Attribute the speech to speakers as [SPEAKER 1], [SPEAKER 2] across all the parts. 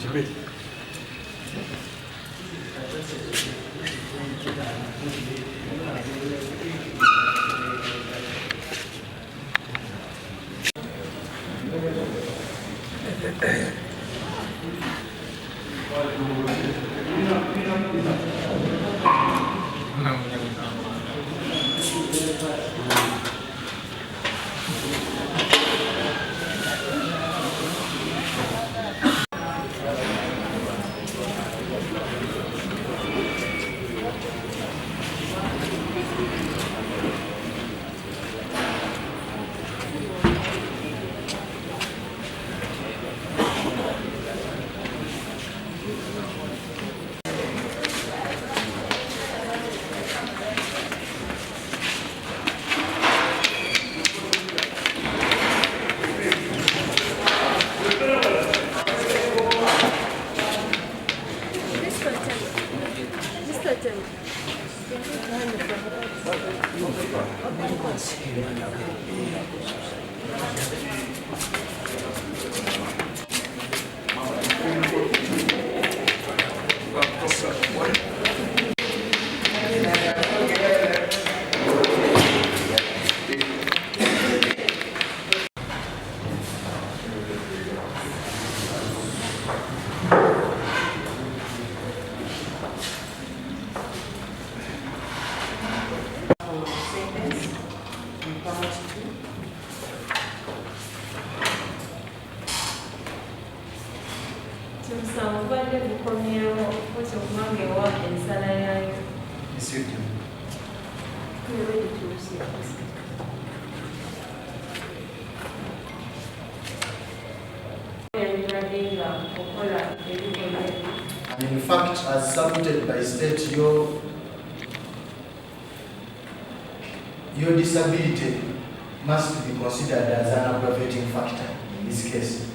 [SPEAKER 1] Muzibbe.
[SPEAKER 2] In fact, as submitted by state, your disability must be considered as an aggravating factor in this case.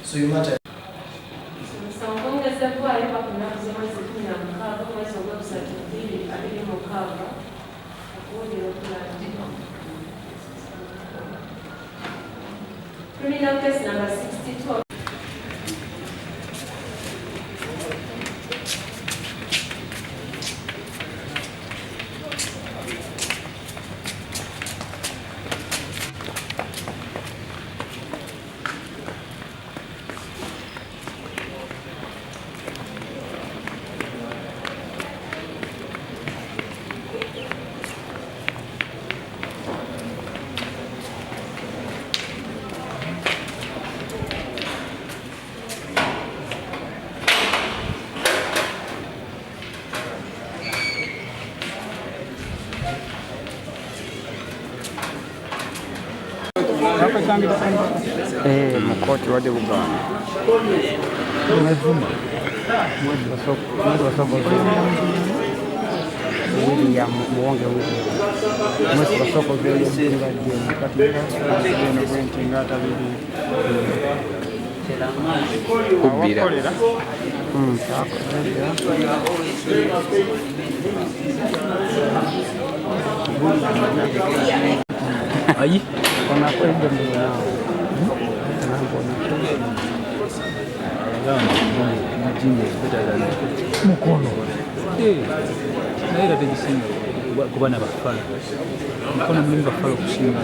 [SPEAKER 2] So you might have
[SPEAKER 3] criminal case number 62.
[SPEAKER 4] Mukooti wadde Uganda. Mwezi wa soko William muwonge mwezi wa soko kubbira ayi wanakwenda Mukono naye ate gisinga kuba nabafala Mukono mulimu bafala okusinga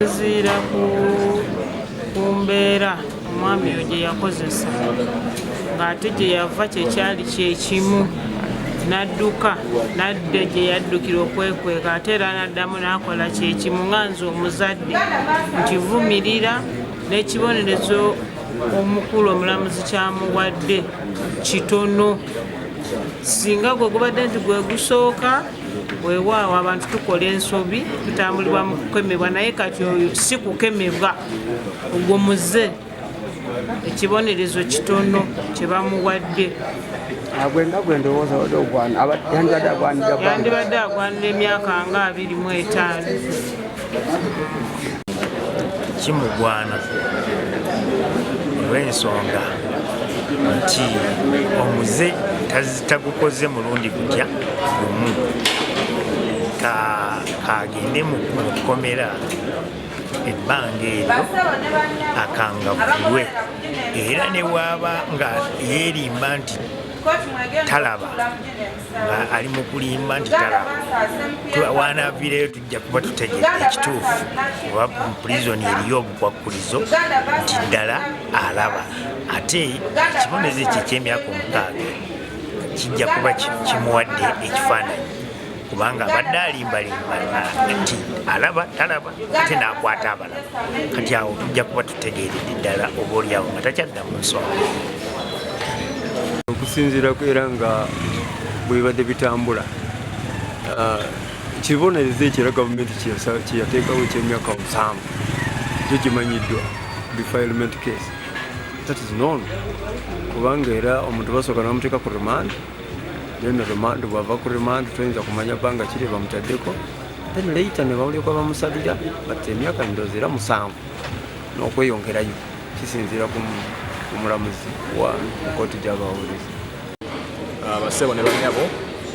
[SPEAKER 1] Luzira ku mbeera omwami oyo gye yakozesa ng'ate gye yava kyekyali kyekimu n'adduka n'adda gye yaddukira okwekweka ate era n'addamu n'akola kyekimu nga nze omuzadde nkivumirira n'ekibonerezo omukulu omulamuzi kyamuwadde kitono. Singa gwe gubadde nti gwe gusooka weewaawo abantu tukola ensobi tutambulibwa mu kukemebwa naye kati oyo si kukemebwa ogwo muze ekibonerezo kitono kye bamuwadde. Yandibadde agwanira emyaka nga 25.
[SPEAKER 5] Kimugwana olw'ensonga nti omuze tagukoze mulundi gutya gumu kagende mu komera ebbanga eryo akangavulwe era ne waaba nga yeerimba nti talaba nga ali mu kulimba nti talaba wanaaviireyo tujja kuba tutegedde ekituufu oba mu pulizoni eriyo obukwakkulizo nti ddala alaba. Ate ekibonezi ekyo eky'emyaka 6 kijja kuba kimuwadde ekifaananyi kubanga abadde alimbalimba nti alaba talaba ate n'akwata abalaba. Kati awo tujja kuba tutegeeredde ddala oba oliawo nga takyadda mu nsonga.
[SPEAKER 6] Okusinziira era nga bwebadde bitambula kibonerezo ekyo era gavumenti kyeyateekawo eky'emyaka 7 kyo kimanyiddwa defilement case that is known kubanga era omuntu basooka n'amuteeka ku remand then remand bwava ku remand toyinza kumanya bbanga kiri bamutaddeko then later ne bawulirwa bamusalira batta emyaka ndowooza era 7 n'okweyongerayo kisinziira ku omulamuzi wa kooti gy'abawulizi.
[SPEAKER 7] Basebo ne banyabo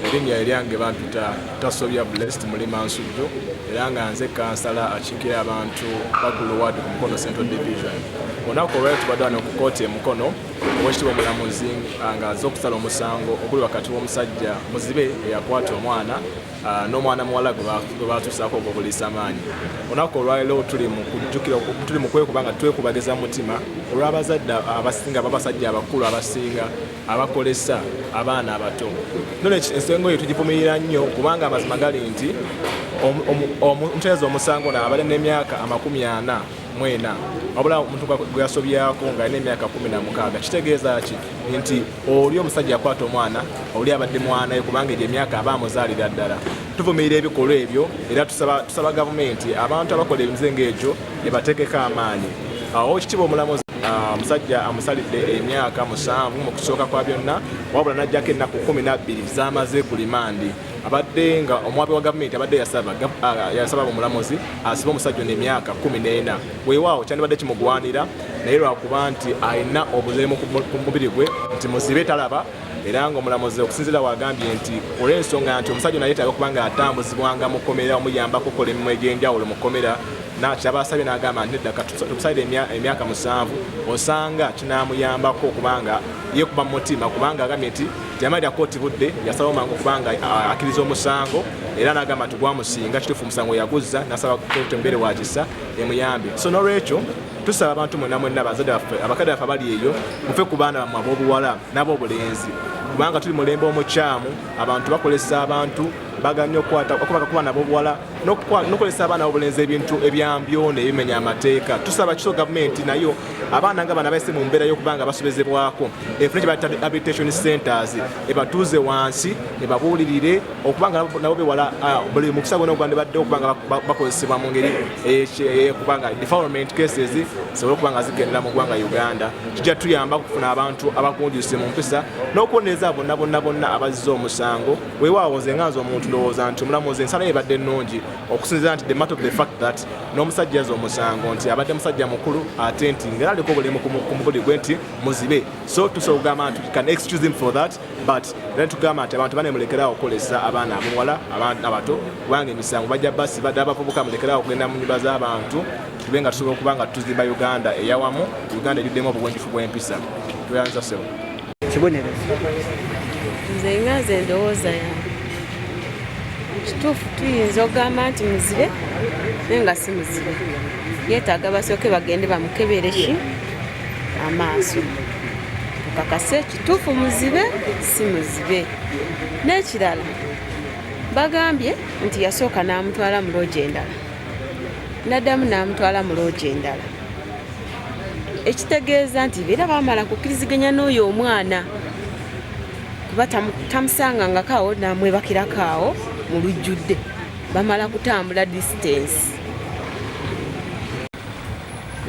[SPEAKER 7] erinnya eryange bampita Kusobya Blessed mulima nsujjo era nga nze kansala akiikira abantu bagulu ward ku Mukono Central Division. Olunaku olwaleero tubadde wano ku kooti e Mukono oweekitiibwa omulamuzi nga azze okusala omusango oguli wakati w'omusajja Muzibbe eyakwata omwana n'omwana muwala gwe batuusaako obubuliisa maanyi. Olunaku olwaleero tuli mu kwekuba nga twekubageza mutima olw'abazadde abasinga babasajja abakulu abasinga abakolesa abaana abato. Nno ensengo eyo tugivumirira nnyo kubanga amazima gali nti omuteezi omusango abadde n'emyaka 44 wabula omuntu gwe yasobyako nga alina emyaka 16. Kitegeeza ki nti oli omusajja yakwata omwana oli abadde mwana ye kubanga egyo emyaka aba amuzaalira ddala. Tuvumirira ebikolwa ebyo era tusaba gavumenti abantu abakola emize ng'egyo ebateekeko amaanyi. Ekitiibwa omulamuzi omusajja amusalidde emyaka 7 mu kusooka kwa byonna wabula n'ajjako ennaku 12 z'amaze ku limandi. Abadde nga omwabi wa gavumenti abadde yasaba omulamuzi asibe omusajja n'emyaka 14. Weewaawo kyandibadde kimugwanira naye lwakuba nti alina obuzemu ku mubiri gwe nti muzibe talaba era ng'omulamuzi okusinziira wagambye nti olw'ensonga nti omusajja naye yeetaaga okuba nga atambuzibwanga mu komera omuyambako okukola emirimu egy'enjawulo mu komera kyabasabye n'agamba nti nedda tukusalira emyaka 7 osanga kinaamuyambako okubanga yeekuba mu mutima kubanga agambye nti yamalira kooti budde yasaba omangu okubanga akkiriza omusango era n'agamba nti gwamusinga kituufu omusango yaguzza n'asaba kooti embeere wakisa emuyambe. So n'olwekyo tusaba abantu mwenna bazadde baffe abakadde baffe abali eyo mufe ku baana bammwe ab'obuwala n'ab'obulenzi kubanga tuli mulembe omukyamu abantu bakolesa abantu baganya okubaka ku baana ab'obuwala n'okolesa abaana ab'obulenzi ebintu ebyambyone ebimenya amateeka. Tusaba kiso gavumenti nayo abaana nga bana bayise mu mbeera y'okubanga basobezebwako efune kye bayita rehabilitation centers ebatuuze wansi ebabuulirire okubanga nabo bewala buli mukisa gwonna ogwandi badde okubanga bakozesebwa mu ngeri okubanga defilement cases zisobole okubanga zigendera mu ggwanga Uganda. Kijja tuyamba kufuna abantu abakunjuse mu mpisa n'okubonereza bonna abazze omusango. Weewaawo nze nga nze omuntu ndowooza nti omulamuzi ensala ye ebadde ennungi okusinziira nti the matter of the fact that n'omusajja azze omusango nti abadde musajja mukulu ate nti ngera aliko obulemu ku mubiri gwe nti muzibe. So tusobola okugamba nti can excuse him for that but era tugamba nti abantu banemulekerawo okukolesa abaana ab'obuwala abato kubanga emisango bajja basi badde abavubuka mulekerawo okugenda mu nnyumba z'abantu tube nga tusobola okuba nga tuzimba Uganda eyawamu Uganda ejuddemu obubwenjifu bw'empisa. Tweyanza sebo
[SPEAKER 4] kibonerezo
[SPEAKER 3] nze nga nze ndowooza yange kituufu tuyinza okugamba nti muzibe naye nga si muzibe. Yeetaaga basooke bagende bamukebere ki amaaso tukakase kituufu muzibe si muzibe. N'ekirala bagambye nti yasooka n'amutwala mu loogi endala, n'addamu n'amutwala mu loogi endala, ekitegeeza nti beera baamala kukkiriziganya n'oyo omwana kuba tamusangangako awo n'amwebakirako awo mu lujjudde, bamala kutambula distance.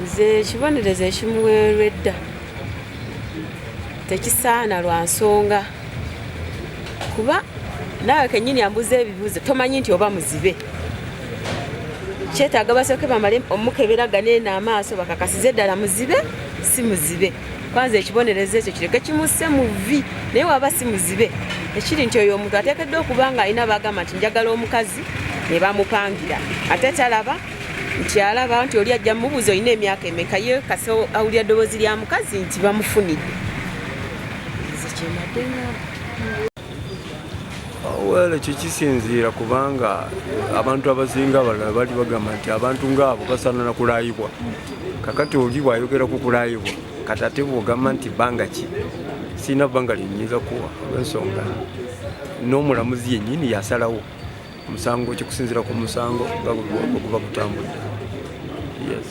[SPEAKER 3] Nze ekibonerezo ekimuweereddwa tekisaana lwa nsonga kuba naawe kennyini ambuza ebibuuzo tomanyi nti oba muzibe. Kyetaaga basooke bamale omukeberagane n'amaaso bakakasize ddala muzibe si muzibe. Kwanza ekibonerezo ekyo kireke kimusse mu vi, naye waba si muzibe ekiri nti oyo omuntu ateekeddwa okuba nga alina bagamba nti njagala omukazi ne bamupangira ate talaba nti alaba nti oli ajja mubuuza olina emyaka emeka ye kasi awulira ddoboozi lya mukazi nti bamufunidde. Nze kyemadde
[SPEAKER 6] Well, ekyo kisinziira kubanga abantu abasinga abalala bali bagamba nti abantu ngaabo basaana kulaayibwa. Kakati oli bw'ayogera ku kulaayibwa kati ate bw'ogamba nti bbanga ki sirina bbanga lyennyinza kuwa olw'ensonga n'omulamuzi yennyini yasalawo omusango kikusinziira ku musango nga guba gutambudde. Yes.